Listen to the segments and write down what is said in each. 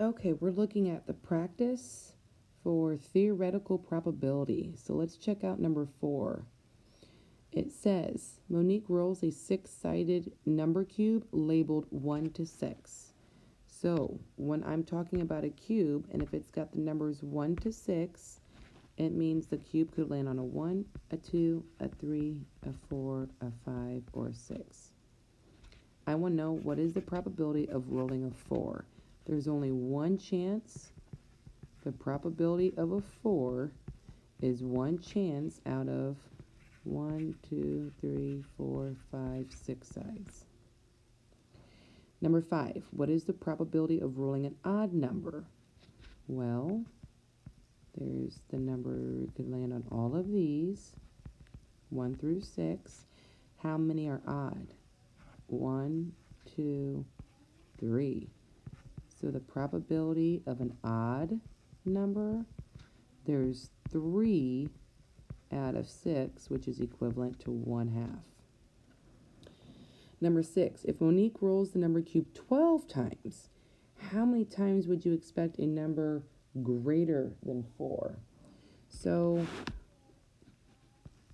Okay, we're looking at the practice for theoretical probability. So let's check out number 4. It says Monique rolls a six-sided number cube labeled 1 to 6. So when I'm talking about a cube, and if it's got the numbers 1 to 6, it means the cube could land on a 1, a 2, a 3, a 4, a 5, or a 6. I want to know what is the probability of rolling a 4. There's only one chance. The probability of a 4 is one chance out of 1, 2, 3, 4, 5, 6 sides. Number 5, what is the probability of rolling an odd number? Well, there's the number could land on all of these, 1 through 6. How many are odd? 1, 2, 3. So the probability of an odd number, there's 3 out of 6, which is equivalent to 1/2. Number 6, if Monique rolls the number cube 12 times, how many times would you expect a number greater than 4? So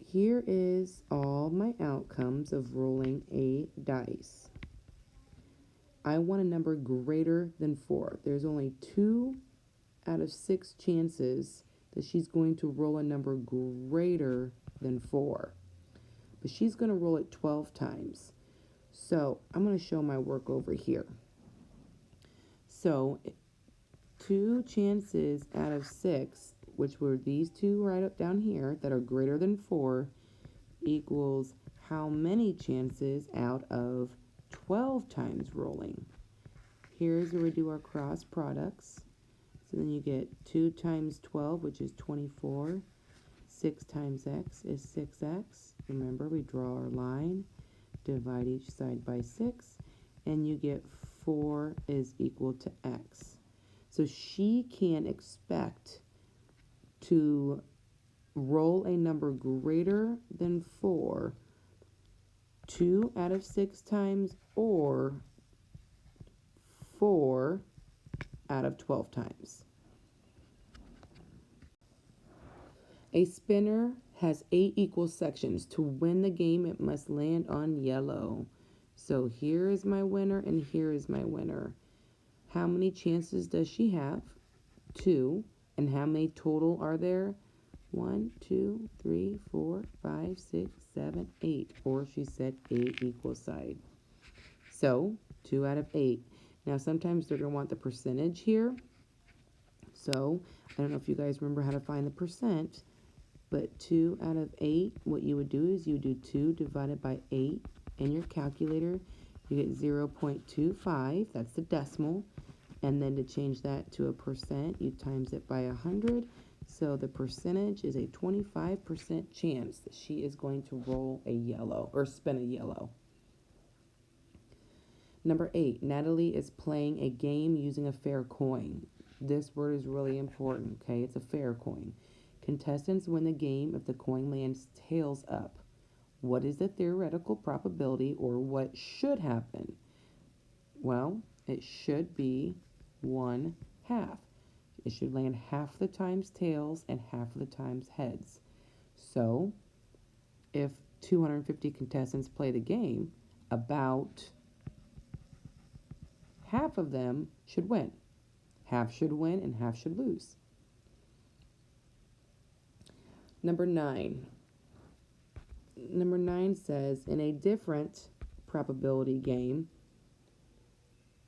here is all my outcomes of rolling a dice. I want a number greater than 4. There's only 2 out of 6 chances that she's going to roll a number greater than 4. But she's going to roll it 12 times. So I'm going to show my work over here. So 2 chances out of 6, which were these two right up down here that are greater than 4, equals how many chances out of 12 times rolling? Here's where we do our cross products. So then you get 2 times 12, which is 24. 6 times x is 6x. Remember, we draw our line, divide each side by 6, and you get 4 is equal to x. So she can expect to roll a number greater than 4 2 out of 6 times, or 4 out of 12 times. A spinner has 8 equal sections. To win the game, it must land on yellow. So here is my winner and here is my winner. How many chances does she have? 2. And how many total are there? 1, 2, 3, 4, 5, 6, 7, 8. Or she said 8 equal side. So 2 out of 8. Now sometimes they're going to want the percentage here. So I don't know if you guys remember how to find the percent. But 2 out of 8, what you would do is you would do 2 divided by 8 in your calculator. You get 0.25, that's the decimal. And then to change that to a percent, you times it by 100. So the percentage is a 25% chance that she is going to roll a yellow or spin a yellow. Number 8, Natalie is playing a game using a fair coin. This word is really important, okay? It's a fair coin. Contestants win the game if the coin lands tails up. What is the theoretical probability, or what should happen? Well, it should be 1/2. It should land half the times tails and half the times heads. So if 250 contestants play the game, about half of them should win. Half should win and half should lose. Number 9. Number 9 says, in a different probability game,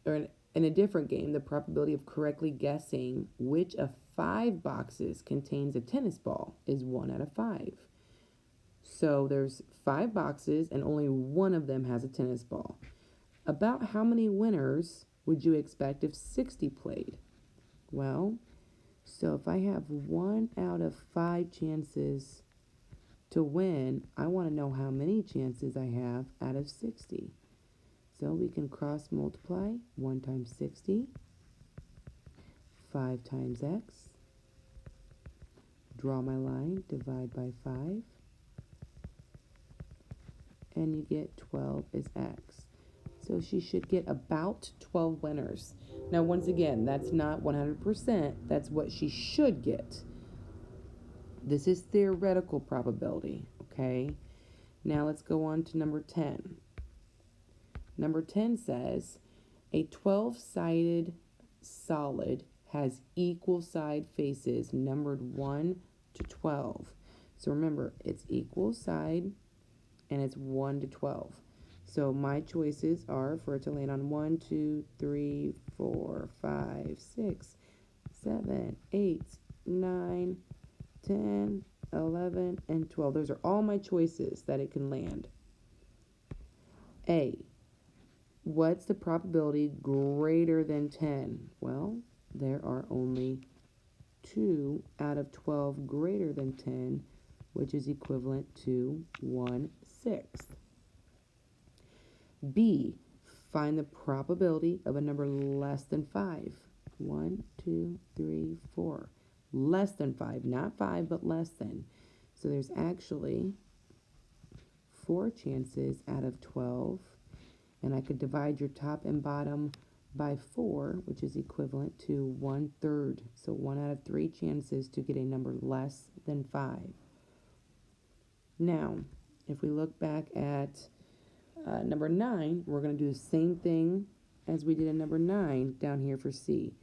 or in a different game, the probability of correctly guessing which of 5 boxes contains a tennis ball is 1 out of 5. So there's 5 boxes and only one of them has a tennis ball. About how many winners would you expect if 60 played? Well, so if I have 1 out of 5 chances to win, I want to know how many chances I have out of 60. So we can cross multiply. 1 times 60, 5 times x. Draw my line, divide by 5. And you get 12 is x. So she should get about 12 winners. Now, once again, that's not 100%. That's what she should get. This is theoretical probability, okay? Now let's go on to number 10. Number 10 says a 12-sided solid has equal side faces numbered 1 to 12. So remember, it's equal side and it's 1 to 12. So my choices are for it to land on 1, 2, 3, 4, 5, 6, 7, 8, 9, 10, 11, and 12. Those are all my choices that it can land. A, what's the probability greater than 10? Well, there are only 2 out of 12 greater than 10, which is equivalent to 1/6. B, find the probability of a number less than 5. 1, 2, 3, 4. Less than 5, not 5, but less than. So there's actually 4 chances out of 12. And I could divide your top and bottom by 4, which is equivalent to 1/3. So 1 out of 3 chances to get a number less than 5. Now, if we look back at number 9, we're going to do the same thing as we did in number 9 down here for C.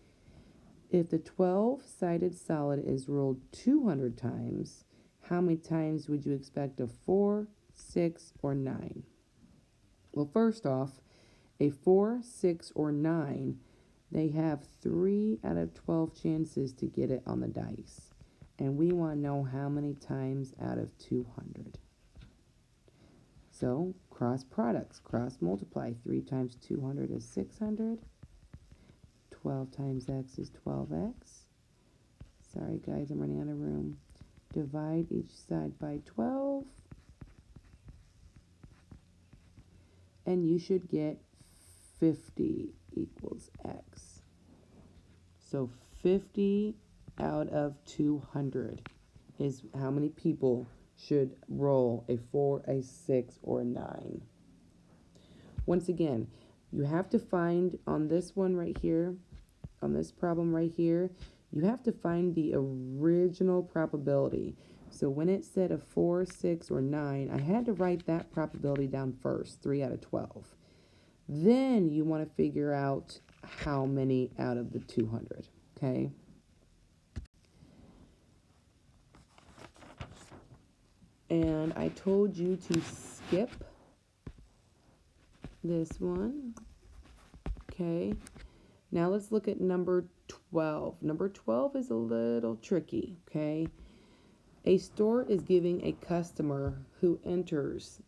If the 12-sided solid is rolled 200 times, how many times would you expect a 4, 6, or 9? Well, first off, a 4, 6, or 9, they have 3 out of 12 chances to get it on the dice. And we want to know how many times out of 200. So, cross products, cross multiply. 3 times 200 is 600. 12 times x is 12x. Sorry guys, I'm running out of room. Divide each side by 12. And you should get 50 equals x. So 50 out of 200 is how many people should roll a 4, a 6, or a 9. Once again, you have to find on this one right here, on this problem right here, you have to find the original probability. So when it said a 4, 6, or 9, I had to write that probability down first, 3 out of 12. Then you want to figure out how many out of the 200, okay? And I told you to skip this one, okay? Now let's look at number 12. Number 12 is a little tricky, okay? A store is giving a customer who enters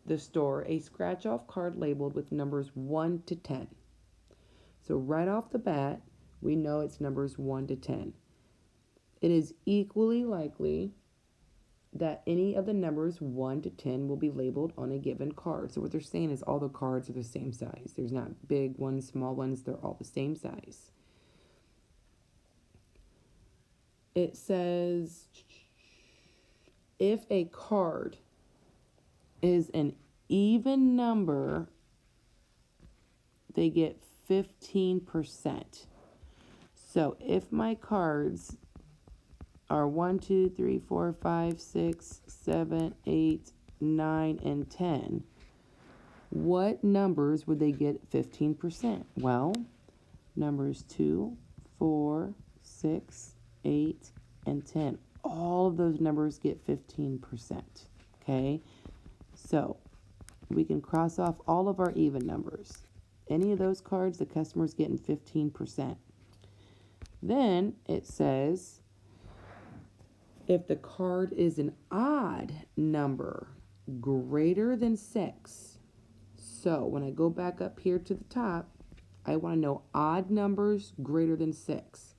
the store a scratch-off card labeled with numbers 1 to 10. So right off the bat, we know it's numbers 1 to 10. It is equally likely that any of the numbers 1 to 10 will be labeled on a given card. So what they're saying is all the cards are the same size. There's not big ones, small ones, they're all the same size. It says if a card is an even number, they get 15%. So if my cards are 1, 2, 3, 4, 5, 6, 7, 8, 9, and 10, what numbers would they get 15%? Well, numbers 2, 4, 6, 8, and 10. All of those numbers get 15%, okay? So we can cross off all of our even numbers. Any of those cards, the customer's getting 15%. Then it says if the card is an odd number greater than 6. So when I go back up here to the top, I want to know odd numbers greater than 6.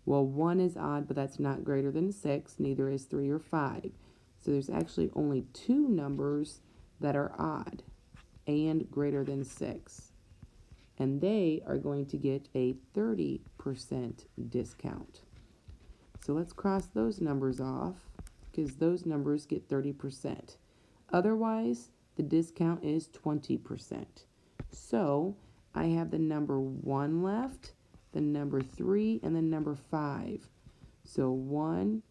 Well, 1 is odd, but that's not greater than 6. Neither is 3 or 5. So there's actually only 2 numbers that are odd and greater than 6. And they are going to get a 30% discount. So let's cross those numbers off because those numbers get 30%. Otherwise, the discount is 20%. So I have the number 1 left, the number 3, and the number 5. So 1,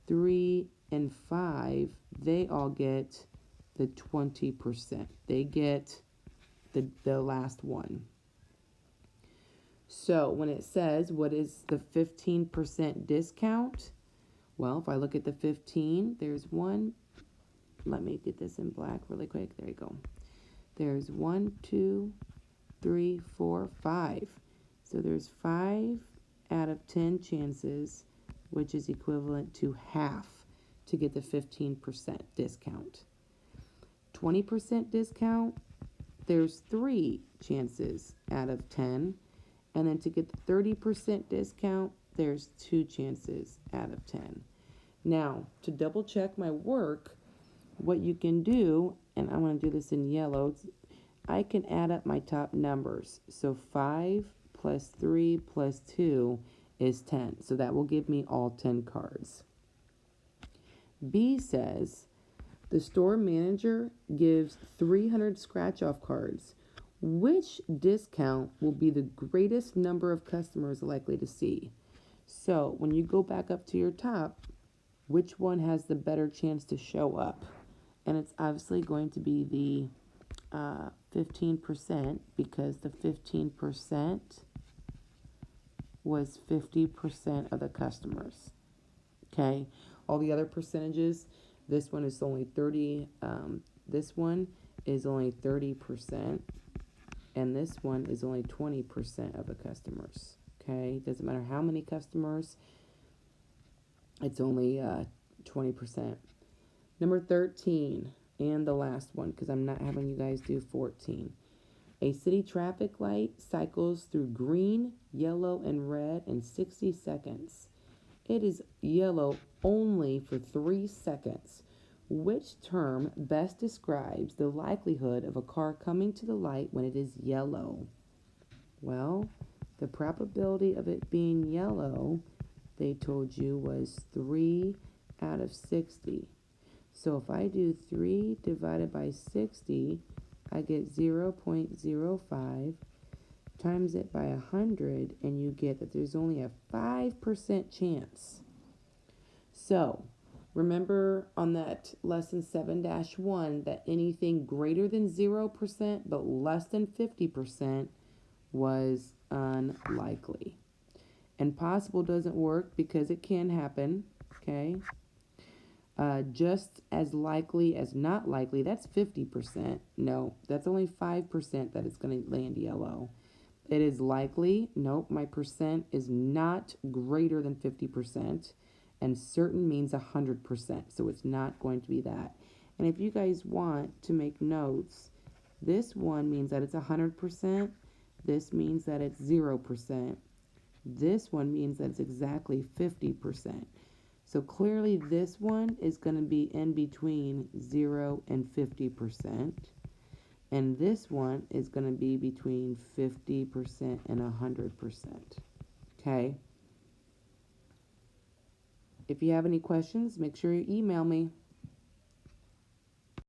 3, and 5, they all get the 20%. They get the last one. So when it says, what is the 15% discount? Well, if I look at the 15, there's one. Let me get this in black really quick. There you go. There's 1, 2, 3, 4, 5. So there's 5 out of 10 chances, which is equivalent to half to get the 15% discount. 20% discount, there's 3 chances out of 10. And then to get the 30% discount, there's 2 chances out of 10. Now, to double check my work, what you can do, and I'm going to do this in yellow, I can add up my top numbers. So 5 plus 3 plus 2 is 10. So that will give me all 10 cards. B says, the store manager gives 300 scratch-off cards. Which discount will be the greatest number of customers likely to see? So when you go back up to your top, which one has the better chance to show up? And it's obviously going to be the 15%, because the 15% was 50% of the customers. Okay, all the other percentages, this one is only 30, this one is only 30%, and this one is only 20% of the customers. Okay, doesn't matter how many customers, it's only 20%. Number 13, and the last one, because I'm not having you guys do 14. A city traffic light cycles through green, yellow, and red in 60 seconds. It is yellow only for 3 seconds. Which term best describes the likelihood of a car coming to the light when it is yellow? Well, the probability of it being yellow, they told you, was 3 out of 60. So if I do 3 divided by 60, I get 0.05, times it by 100, and you get that there's only a 5% chance. So remember on that lesson 7-1 that anything greater than 0% but less than 50% was unlikely. And possible doesn't work because it can happen, okay? Just as likely as not likely, that's 50%. No, that's only 5% that it's going to land yellow. It is likely, nope, my percent is not greater than 50%, and certain means 100%, so it's not going to be that. And if you guys want to make notes, this one means that it's 100%, this means that it's 0%, this one means that it's exactly 50%. So clearly this one is going to be in between 0 and 50%. And this one is going to be between 50% and 100%. Okay? If you have any questions, make sure you email me.